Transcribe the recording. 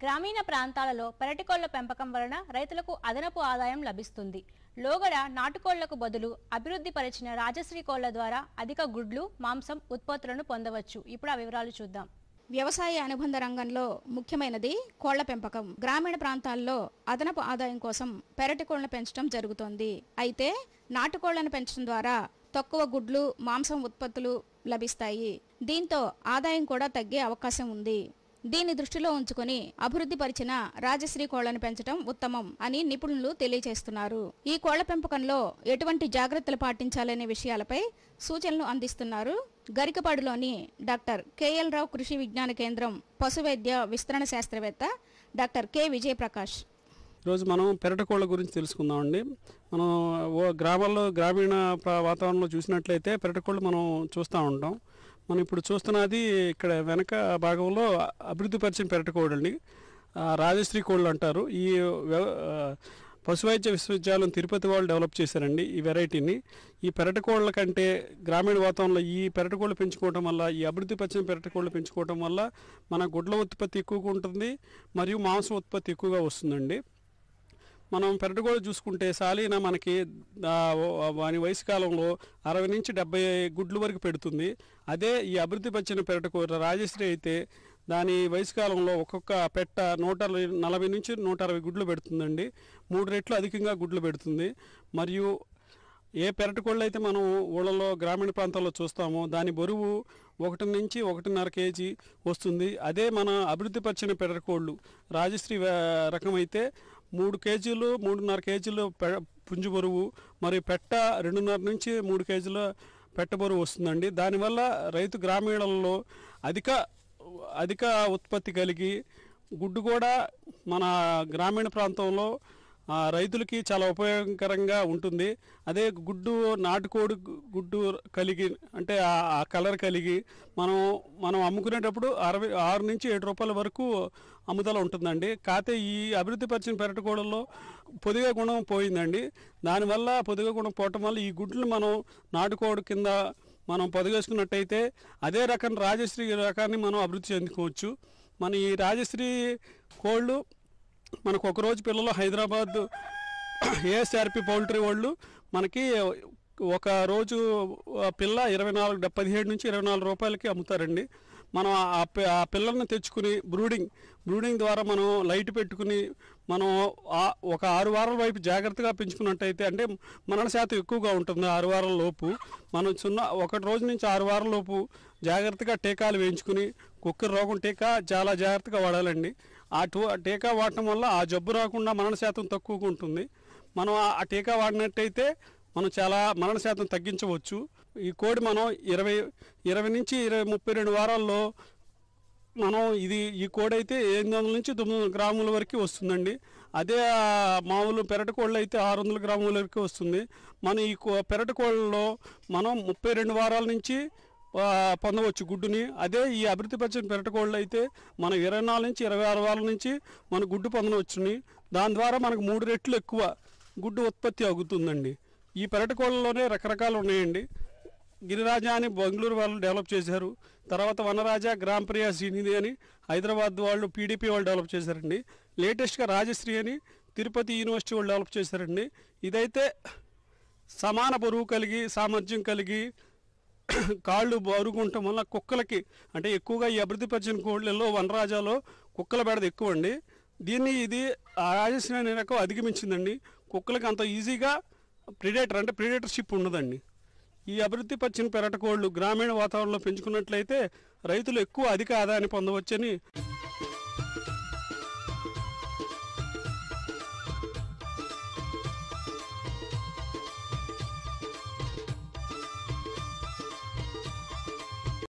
గ్రామీణ ప్రాంతాలలో పెరటికోళ్ల పెంపకం వలన రైతులకు అదనపు ఆదాయం లభిస్తుంది. లోగడ నాటుకోళ్లకు బదులు అభివృద్ధి పరిచిన రాజశ్రీ కోళ్ల ద్వారా అధిక గుడ్లు, మాంసం ఉత్పత్తులను పొందవచ్చు. ఇప్పుడు ఆ వివరాలు చూద్దాం. వ్యవసాయ అనుబంధ రంగంలో ముఖ్యమైనది కోళ్ల పెంపకం. గ్రామీణ ప్రాంతాల్లో అదనపు ఆదాయం కోసం పెరటి కోళ్లను పెంచడం జరుగుతోంది. అయితే నాటుకోళ్లను పెంచడం ద్వారా తక్కువ గుడ్లు, మాంసం ఉత్పత్తులు లభిస్తాయి. దీంతో ఆదాయం కూడా తగ్గే అవకాశం ఉంది. దీన్ని దృష్టిలో ఉంచుకొని అభివృద్ధి పరిచిన రాజశ్రీ కోళ్లను పెంచడం ఉత్తమం అని నిపుణులు తెలియజేస్తున్నారు. ఈ కోళ్ల పెంపకంలో ఎటువంటి జాగ్రత్తలు పాటించాలనే విషయాలపై సూచనలు అందిస్తున్నారు గరికపాడులోని డాక్టర్ కెఎల్ రావు కృషి విజ్ఞాన కేంద్రం పశువైద్య విస్తరణ శాస్త్రవేత్త డాక్టర్ కె విజయప్రకాష్. ఈరోజు మనం పెరటి కోళ్ల గురించి తెలుసుకుందామండి. మనం గ్రామాల్లో గ్రామీణ వాతావరణంలో చూసినట్లయితే పెరటి కోళ్ళు మనం చూస్తూ ఉంటాం. మనం ఇప్పుడు చూస్తున్నది ఇక్కడ వెనక భాగంలో అభివృద్ధి పరిచిన పెరటి కోళ్ళని రాజశ్రీ కోళ్ళు అంటారు. ఈ పశువైద్య విశ్వవిద్యాలయం తిరుపతి వాళ్ళు డెవలప్ చేశారండి ఈ వెరైటీని. ఈ పెరటి కోళ్ళ కంటే గ్రామీణ వాతావరణంలో ఈ పెరటి కోళ్ళు పెంచుకోవడం వల్ల, ఈ అభివృద్ధి పరిచిన పెరటి కోళ్ళు పెంచుకోవడం వల్ల మన గుడ్ల ఉత్పత్తి ఎక్కువగా ఉంటుంది మరియు మాంసం ఉత్పత్తి ఎక్కువగా వస్తుందండి. మనం పెరటికోళ్ళు చూసుకుంటే సాలీన మనకి వాని వయసు కాలంలో 60 నుంచి 70 గుడ్ల వరకు పెడుతుంది. అదే ఈ అభివృద్ధి పరిచిన పెరటికోళ్ళ రాజశ్రీ అయితే దాని వయసు కాలంలో ఒక్కొక్క పెట్ట 140 నుంచి 160 గుడ్లు పెడుతుందండి. 3 రెట్లు అధికంగా గుడ్లు పెడుతుంది. మరియు ఏ పెరటికోళ్ళు అయితే మనం ఊళ్ళలో గ్రామీణ ప్రాంతాల్లో చూస్తామో దాని బరువు 1 నుంచి 1.5 కేజీ వస్తుంది. అదే మన అభివృద్ధి పరిచిన పెరటికోళ్ళు రాజశ్రీ రకం అయితే 3 కేజీలు 3.5 కేజీలు పుంజు బరువు మరియు పెట్ట 2.5 నుంచి 3 కేజీల పెట్ట బరువు వస్తుందండి. దానివల్ల రైతు గ్రామీణాలలో అధిక ఉత్పత్తి కలిగి గుడ్డు కూడా మన గ్రామీణ ప్రాంతంలో రైతులకి చాలా ఉపయోగకరంగా ఉంటుంది. అదే గుడ్డు నాటుకోడి గుడ్డు కలిగి అంటే ఆ కలర్ కలిగి మనం అమ్ముకునేటప్పుడు 6 నుంచి 7 రూపాయల వరకు అమ్ముదల ఉంటుందండి. కాకపోతే ఈ అభివృద్ధి పరిచిన పెరటికోళ్ళలో పొదిగ గుణం పోయిందండి. దానివల్ల పొదిగ గుణం పోవటం వల్ల ఈ గుడ్లు మనం నాటుకోడి కింద మనం పొదిగేసుకున్నట్టయితే అదే రకం రాజశ్రీ రకాన్ని మనం అభివృద్ధి చెందుకోవచ్చు. మన ఈ రాజశ్రీ కోళ్ళు మనకు ఒకరోజు పిల్లలు హైదరాబాద్ ఏఎస్ఆర్పి పౌల్ట్రీ వాళ్ళు మనకి ఒక రోజు పిల్ల 17 నుంచి 24 రూపాయలకి అమ్ముతారండి. మనం ఆ పిల్లల్ని తెచ్చుకుని బ్రూడింగ్ ద్వారా మనం లైట్ పెట్టుకుని మనం ఒక 6 వారాల వైపు జాగ్రత్తగా పెంచుకున్నట్టయితే అంటే మరణ శాతం ఎక్కువగా ఉంటుంది. 6 వారాల లోపు మనం 1 రోజు నుంచి 6 వారాల లోపు జాగ్రత్తగా టీకాలు వేయించుకుని కుక్కర్ రోగం టీకా చాలా జాగ్రత్తగా వాడాలండి. ఆ టీకా వాడటం వల్ల ఆ జబ్బు రాకుండా మరణ శాతం తక్కువగా ఉంటుంది. మనం ఆ టీకా వాడినట్టయితే మనం చాలా మరణ శాతం తగ్గించవచ్చు. ఈ కోడి మనం 20 నుంచి 32 వారాల్లో మనం ఈ కోడి అయితే 800 నుంచి 900 గ్రాముల వరకు వస్తుందండి. అదే మామూలు పెరటి కోళ్ళు అయితే 600 గ్రాముల వరకు వస్తుంది. మన ఈ పెరటి కోళ్ళలో మనం 32 వారాల నుంచి పొందవచ్చు గుడ్డుని. అదే ఈ అభివృద్ధి పరిచిన పెరటి కోళ్ళు అయితే మనం 24 నుంచి 26 వారాల నుంచి మన గుడ్డు పొందవచ్చుని. దాని ద్వారా మనకు 3 రెట్లు ఎక్కువ గుడ్డు ఉత్పత్తి అవుతుందండి. ఈ పెరటి కోళ్ళలోనే రకరకాలు ఉన్నాయండి. గిరిరాజా అని బెంగళూరు వాళ్ళు డెవలప్ చేశారు. తర్వాత వనరాజా, గ్రామ్ ప్రియా, శ్రీనిధి అని హైదరాబాద్ వాళ్ళు పీడీపీ వాళ్ళు డెవలప్ చేశారండి. లేటెస్ట్గా రాజశ్రీ అని తిరుపతి యూనివర్సిటీ వాళ్ళు డెవలప్ చేశారండి. ఇదైతే సమాన బరువు కలిగి సామర్థ్యం కలిగి కాళ్ళు బరువుగా ఉండటం వల్ల కుక్కలకి అంటే ఎక్కువగా ఈ అభివృద్ధి పరిచిన కోళ్ళల్లో వనరాజాలో కుక్కల బెడద ఎక్కువ అండి. ఇది రాజశ్రీ అనే రకం అధిగమించిందండి. కుక్కలకి అంత ఈజీగా ప్రిడేటర్షిప్ ఉండదండి. ఈ అభివృద్ధి పరిచిన పెరటి కోళ్ళు గ్రామీణ వాతావరణంలో పెంచుకున్నట్లయితే రైతులు అధిక ఆదాయాన్ని పొందవచ్చని